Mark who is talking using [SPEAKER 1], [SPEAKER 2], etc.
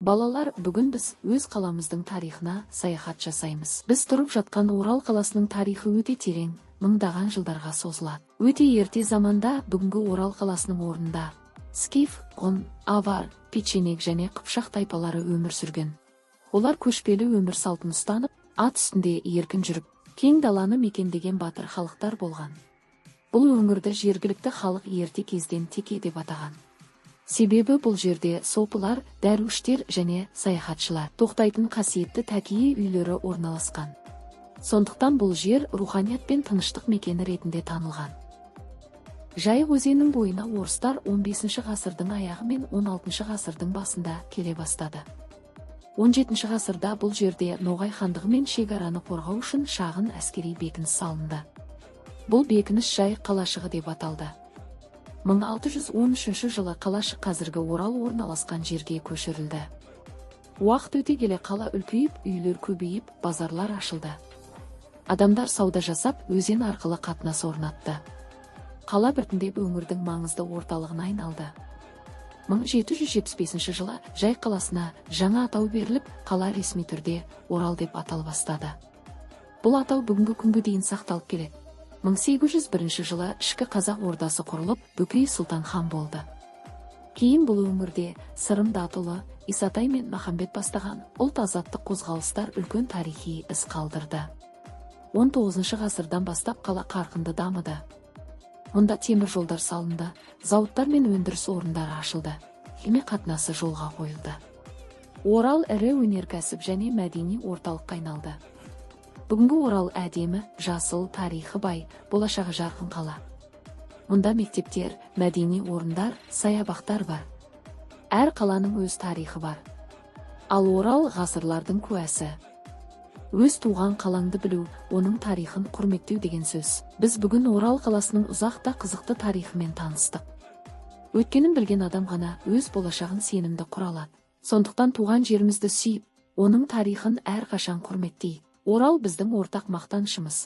[SPEAKER 1] Балалар, бүгін біз өз қаламыздың тарихына саяхат жасаймыз. Біз тұрып жатқан Орал қаласының тарихы өте терең, мыңдаған жылдарға созылады. Өте ерте заманда бүгінгі Орал қаласының орнында скиф, ғұн, авар, печенег және қыпшақ тайпалары өмір сүрген. Олар көшпелі өмір салтын ұстанып, ат үстінде еркін жүріп, кең даланы мекендеген батыр халықтар болған. Бұл өңірді жергілікті халық ерте кезден теке деп атаған. Себебі бұл жерде сопылар, дәруіштер және саяхатшылар тоқтайтын қасиетті тәкие үйлері орналасқан. Сондықтан бұл жер руханият пен тыныштық мекені ретінде танылған. Жайық өзенінің бойына орыстар 15 ғасырдың аяғы мен 16 ғасырдың басында келе бастады. 17 ғасырда бұл жерде Ноғай хандығы мен шекараны қорғау үшін шағын әскери бекініс салынды. Бұл бекініс Жайық қалашығы деп аталды. 1613 жылы қалашық қазіргі Орал орналасқан жерге көшірілді. Уақыт өте келе қала үлкейіп, үйлер көбейіп, базарлар ашылды. Адамдар сауда жасап, өзен арқылы қатынас орнатты. Қала біртіндеп өңірдің маңызды орталығына айналды. 1775 жылы Жайық қаласына жаңа атау беріліп, қала ресми түрде Орал деп атала бастады. Бұл атау бүгінгі күнге дейін сақталып келеді. 1801 жылы ішкі қазақ ордасы құрылып, Бөкей Сұлтан хан болды. Кейін бұл өңірде Сырым Датұлы, Исатай мен Махамбет бастаған ұлт азаттық қозғалыстар үлкен тарихи із қалдырды. 19 ғасырдан бастап қала қарқынды дамыды. Мұнда темір жолдар салынды, зауыттар мен өндіріс орындары ашылды, кеме қатынасы жолға қойылды. Орал ірі өнеркәсіп және мәдени орталыққа айналды. Бүгінгі Орал әдемі, жасыл, тарихы бай, болашағы жарқын қала. Мұнда мектептер, мәдени орындар, саябақтар бар. Әр қаланың өз тарихы бар. Ал Орал ғасырлардың куәсі. Өз туған қалаңды білу, оның тарихын құрметтеу деген сөз. Біз бүгін Орал қаласының ұзақ та қызықты тарихымен таныстық. Өткенін білген адам ғана өз болашағын сенімді құра алады. Сондықтан туған жерімізді сүйіп, оның тарихын әрқашан құрметтейік. Орал біздің ортақ мақтанышымыз.